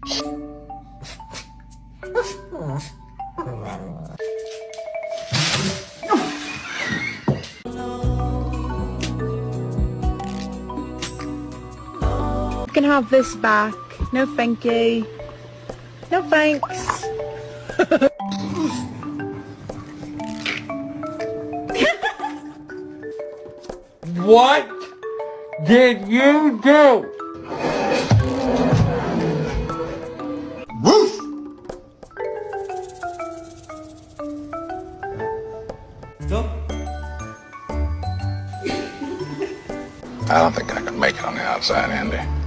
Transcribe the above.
You can have this back. No thank you. No thanks. What did you do? Woof! I don't think I can make it on the outside, Andy.